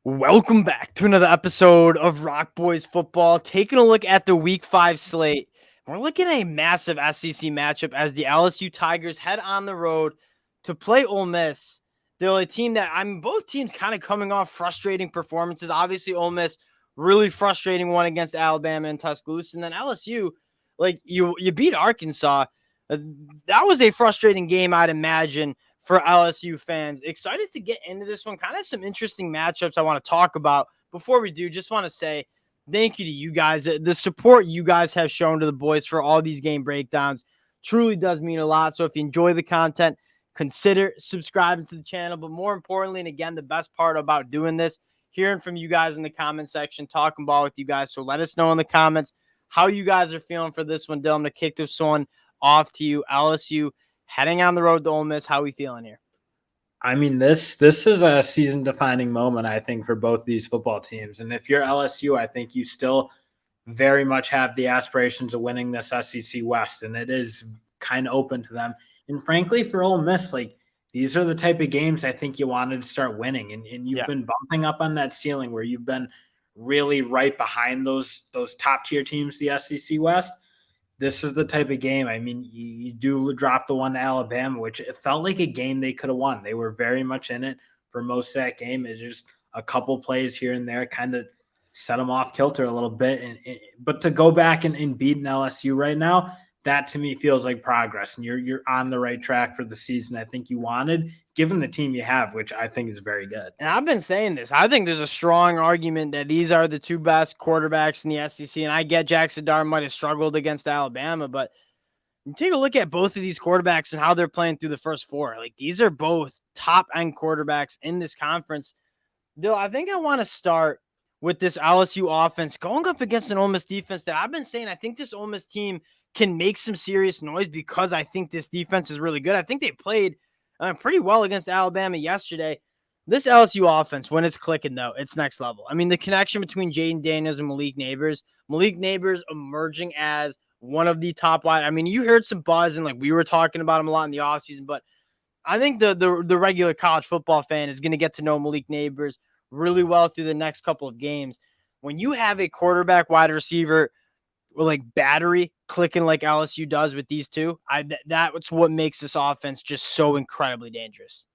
Welcome back to another episode of Rock Boys Football. Taking a look at the Week 5 slate. We're looking at a massive SEC matchup as the LSU Tigers head on the road to play Ole Miss. They're a team that, both teams kind of coming off frustrating performances. Obviously, Ole Miss, really frustrating one against Alabama and Tuscaloosa. And then LSU, you beat Arkansas. That was a frustrating game, I'd imagine, for LSU fans. Excited to get into this one. Kind of some interesting matchups I want to talk about. Before we do, just want to say thank you to you guys. The support you guys have shown to the boys for all these game breakdowns truly does mean a lot. So if you enjoy the content, consider subscribing to the channel. But more importantly, and again, the best part about doing this, hearing from you guys in the comment section, talking ball with you guys. So let us know in the comments how you guys are feeling for this one. Dylan, to kick this one off to you. LSU heading on the road to Ole Miss. How are we feeling here? I mean, this is a season-defining moment, I think, for both these football teams. And if you're LSU, I think you still very much have the aspirations of winning this SEC West, and it is kind of open to them. And frankly, for Ole Miss, these are the type of games I think you wanted to start winning. And you've been bumping up on that ceiling where you've been really right behind those top-tier teams, the SEC West. This is the type of game. I mean, you do drop the one to Alabama, which it felt like a game they could have won. They were very much in it for most of that game. It's just a couple plays here and there kind of set them off kilter a little bit. But to go back and beat an LSU right now, that to me feels like progress. And you're on the right track for the season I think you wanted, given the team you have, which I think is very good. And I've been saying this. I think there's a strong argument that these are the two best quarterbacks in the SEC. And I get Jaxson Dart might have struggled against Alabama, but you take a look at both of these quarterbacks and how they're playing through the first four. Like, these are both top-end quarterbacks in this conference. Dill, I think I want to start with this LSU offense going up against an Ole Miss defense that I've been saying I think this Ole Miss team can make some serious noise because I think this defense is really good. I think they played pretty well against Alabama yesterday. This LSU offense, when it's clicking, though, it's next level. I mean, the connection between Jayden Daniels and Malik Nabers emerging as one of the top wide. I mean, you heard some buzz, and we were talking about him a lot in the offseason, but I think the regular college football fan is going to get to know Malik Nabers really well through the next couple of games. When you have a quarterback, wide receiver, battery clicking like LSU does with these two, that's what makes this offense just so incredibly dangerous.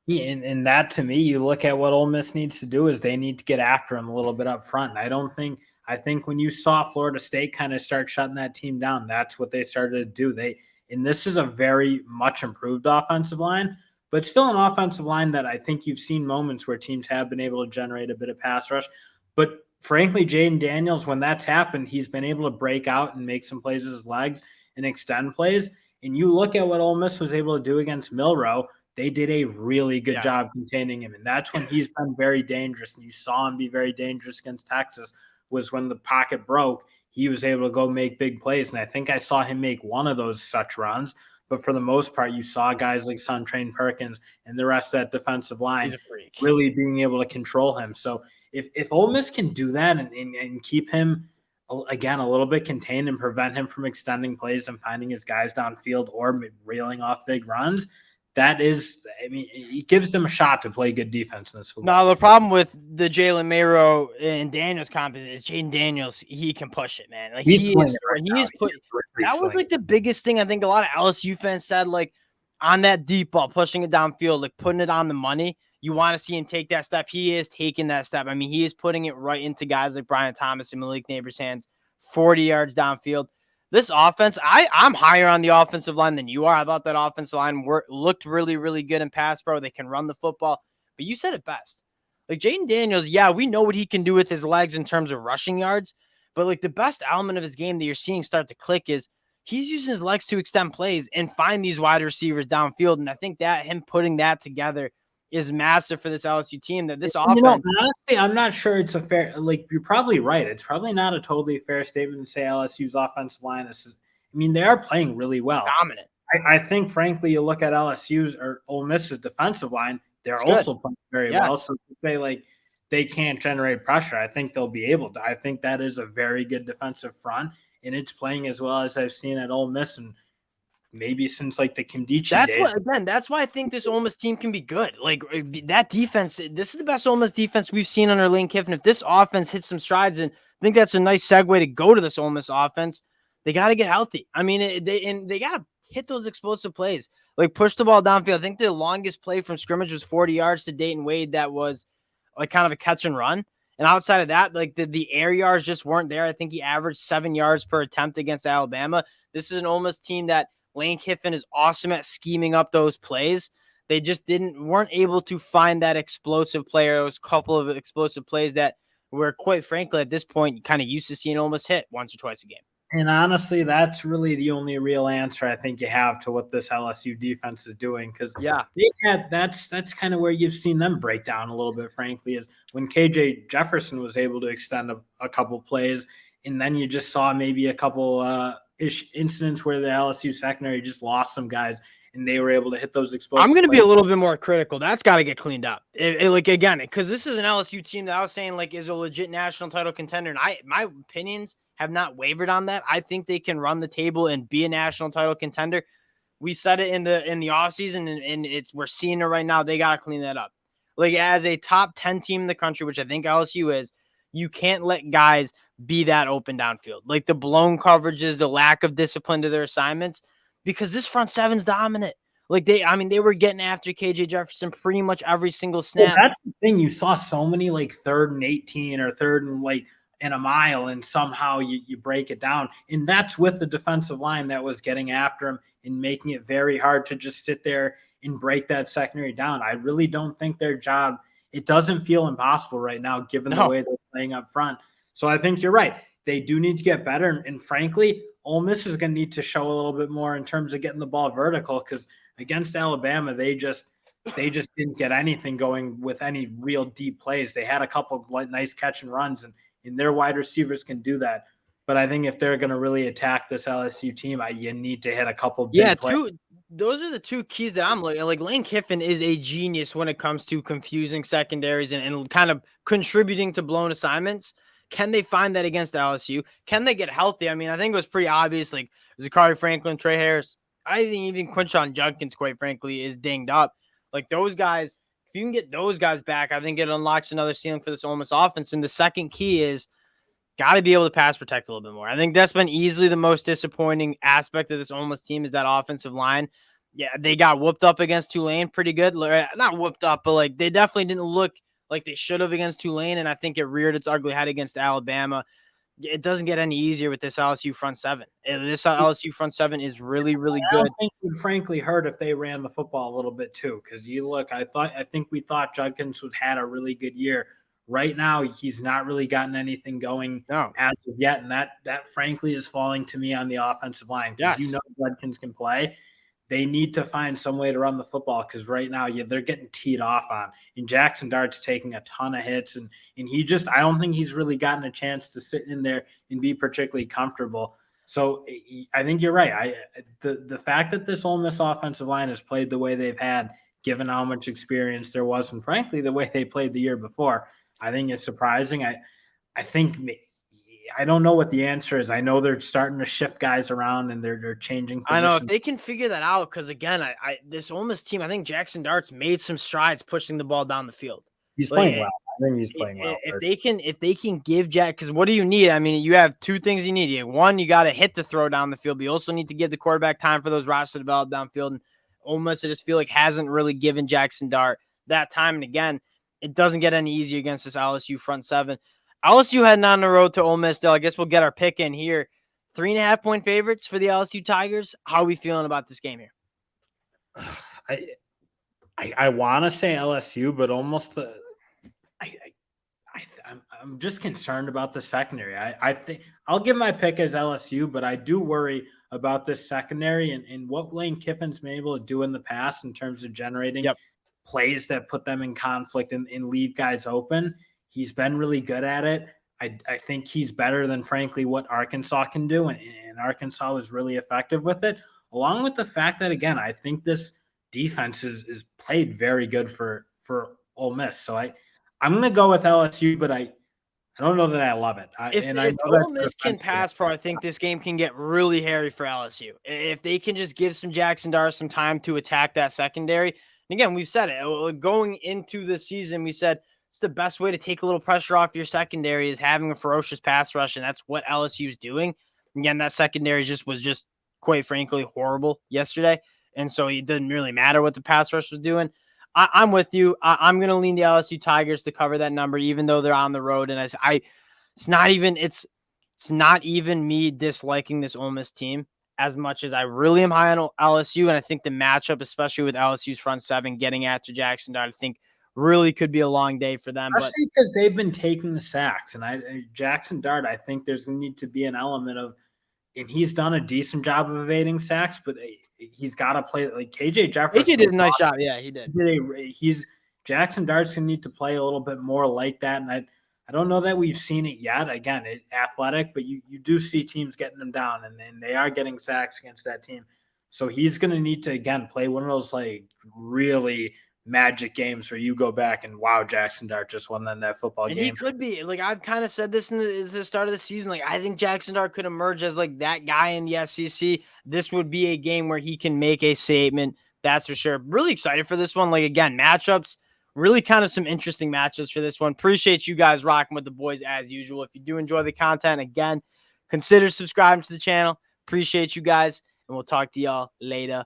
Yeah, and that to me, you look at what Ole Miss needs to do is they need to get after him a little bit up front. And I think when you saw Florida State kind of start shutting that team down, that's what they started to do. And this is a very much improved offensive line, but still an offensive line that I think you've seen moments where teams have been able to generate a bit of pass rush. But frankly, Jayden Daniels, when that's happened, he's been able to break out and make some plays with his legs and extend plays. And you look at what Ole Miss was able to do against Milroe. They did a really good job containing him. And that's when he's been very dangerous. And you saw him be very dangerous against Texas, was when the pocket broke. He was able to go make big plays. And I think I saw him make one of those such runs. But for the most part, you saw guys like Suntrain Perkins and the rest of that defensive line really being able to control him. So if Ole Miss can do that and keep him, again, a little bit contained and prevent him from extending plays and finding his guys downfield or reeling off big runs, it gives them a shot to play good defense in this football. No, the problem with the Jalen Mayrow and Daniels comp is Jayden Daniels, he can push it, man. That was the biggest thing I think a lot of LSU fans said, on that deep ball, pushing it downfield, putting it on the money. You want to see him take that step. He is taking that step. I mean, he is putting it right into guys like Brian Thomas and Malik Nabers' hands, 40 yards downfield. This offense, I'm higher on the offensive line than you are. I thought that offensive line looked really, really good in pass pro. They can run the football. But you said it best. Jayden Daniels, we know what he can do with his legs in terms of rushing yards. But the best element of his game that you're seeing start to click is he's using his legs to extend plays and find these wide receivers downfield. And I think that him putting that together is massive for this LSU team. That this offense, honestly, I'm not sure it's a fair. You're probably right. It's probably not a totally fair statement to say LSU's offensive line they are playing really well, dominant. I think, frankly, you look at LSU's or Ole Miss's defensive line; they're also playing very well. So to say they can't generate pressure, I think they'll be able to. I think that is a very good defensive front, and it's playing as well as I've seen at Ole Miss. And maybe since like the Kimdichie That's days. what, again, that's why I think this Ole Miss team can be good. Like that defense, this is the best Ole Miss defense we've seen under Lane Kiffin. If this offense hits some strides, and I think that's a nice segue to go to this Ole Miss offense, they got to get healthy. I mean, they got to hit those explosive plays, like push the ball downfield. I think the longest play from scrimmage was 40 yards to Dayton Wade. That was like kind of a catch and run. And outside of that, like the air yards just weren't there. I think he averaged 7 yards per attempt against Alabama. This is an Ole Miss team that Lane Kiffin is awesome at scheming up those plays. They just weren't able to find that explosive player. Those couple of explosive plays that we're, quite frankly, at this point, kind of used to seeing Ole Miss hit once or twice a game. And honestly, that's really the only real answer I think you have to what this LSU defense is doing. Because that's kind of where you've seen them break down a little bit, frankly, is when KJ Jefferson was able to extend a couple plays, and then you just saw maybe a couple incidents where the LSU secondary just lost some guys and they were able to hit those explosive. I'm going to be a little bit more critical. That's got to get cleaned up. Like, again, because this is an LSU team that I was saying like is a legit national title contender, and my opinions have not wavered on that. I think they can run the table and be a national title contender. We said it in the offseason, and we're seeing it right now. They got to clean that up. Like, as a top 10 team in the country, which I think LSU is, you can't let guys be that open downfield. Like the blown coverages, the lack of discipline to their assignments, because this front seven's dominant. Like they were getting after KJ Jefferson pretty much every single snap. Well, that's the thing. You saw so many like 3rd and 18 or 3rd and like in a mile, and somehow you break it down. And that's with the defensive line that was getting after him and making it very hard to just sit there and break that secondary down. I really don't think their job, it doesn't feel impossible right now, given the way they're playing up front. So I think you're right. They do need to get better. And frankly, Ole Miss is going to need to show a little bit more in terms of getting the ball vertical, because against Alabama, they just didn't get anything going with any real deep plays. They had a couple of nice catch and runs, and their wide receivers can do that. But I think if they're going to really attack this LSU team, you need to hit a couple big plays. Those are the two keys that I'm looking at. Like Lane Kiffin is a genius when it comes to confusing secondaries and kind of contributing to blown assignments. Can they find that against LSU? Can they get healthy? I mean, I think it was pretty obvious. Like Zachary Franklin, Trey Harris, I think even Quinshon Judkins, quite frankly, is dinged up. Like those guys, if you can get those guys back, I think it unlocks another ceiling for this Ole Miss offense. And the second key is got to be able to pass protect a little bit more. I think that's been easily the most disappointing aspect of this Ole Miss team is that offensive line. Yeah, they got whooped up against Tulane pretty good. Not whooped up, but like they definitely didn't look like they should have against Tulane, and I think it reared its ugly head against Alabama. It doesn't get any easier with this LSU front seven. This LSU front seven is really, really good. I think it would frankly hurt if they ran the football a little bit too, because you look, I think we thought Judkins had a really good year. Right now, he's not really gotten anything going as of yet, and that frankly is falling to me on the offensive line. Because you know Judkins can play. They need to find some way to run the football, because right now they're getting teed off on. And Jaxson Dart's taking a ton of hits, and I don't think he's really gotten a chance to sit in there and be particularly comfortable. So I think you're right. The fact that this Ole Miss offensive line has played the way they've had, given how much experience there was, and frankly the way they played the year before, I think is surprising. I think I don't know what the answer is. I know they're starting to shift guys around and they're changing positions. I know if they can figure that out, because again, this Ole Miss team, I think Jaxson Dart's made some strides pushing the ball down the field. He's playing well. I think he's playing well. If they can give Jack, because what do you need? I mean, you have two things you need. One, you got to hit the throw down the field, but you also need to give the quarterback time for those routes to develop downfield. And Ole Miss, I just feel like hasn't really given Jaxson Dart that time. And again, it doesn't get any easier against this LSU front seven. LSU heading on the road to Ole Miss, though. I guess we'll get our pick in here. 3.5-point favorites for the LSU Tigers. How are we feeling about this game here? I want to say LSU, but almost I'm just concerned about the secondary. I think I'll give my pick as LSU, but I do worry about this secondary and what Lane Kiffin's been able to do in the past in terms of generating plays that put them in conflict and leave guys open. He's been really good at it. I think he's better than, frankly, what Arkansas can do, and Arkansas was really effective with it, along with the fact that, again, I think this defense is played very good for Ole Miss. So I'm going to go with LSU, but I I don't know that I love it. I If know Ole that's Miss can pass pro, I think this game can get really hairy for LSU. If they can just give some Jaxson Dart some time to attack that secondary. And again, we've said it going into the season. We said it's the best way to take a little pressure off your secondary is having a ferocious pass rush, and that's what LSU is doing. Again, that secondary was just quite frankly horrible yesterday, and so it didn't really matter what the pass rush was doing. I'm with you. I'm going to lean the LSU Tigers to cover that number, even though they're on the road. And it's not even me disliking this Ole Miss team as much as I really am high on LSU. And I think the matchup, especially with LSU's front seven getting after Jaxson Dart, I think really could be a long day for them. Especially because they've been taking the sacks. And Jaxson Dart, I think there's going to need to be an element of, and he's done a decent job of evading sacks, but he's got to play like KJ Jefferson. KJ did a nice job. Yeah, he did. Jaxson Dart's going to need to play a little bit more like that. And I don't know that we've seen it yet. Again, athletic, but you do see teams getting them down, and they are getting sacks against that team. So he's going to need to, again, play one of those like really magic games where you go back and wow, Jaxson Dart just won that football game. He could be like, I've kind of said this in the start of the season. Like, I think Jaxson Dart could emerge as like that guy in the SEC. This would be a game where he can make a statement. That's for sure. Really excited for this one. Like, again, matchups, really kind of some interesting matchups for this one. Appreciate you guys rocking with the boys as usual. If you do enjoy the content, again, consider subscribing to the channel. Appreciate you guys, and we'll talk to y'all later.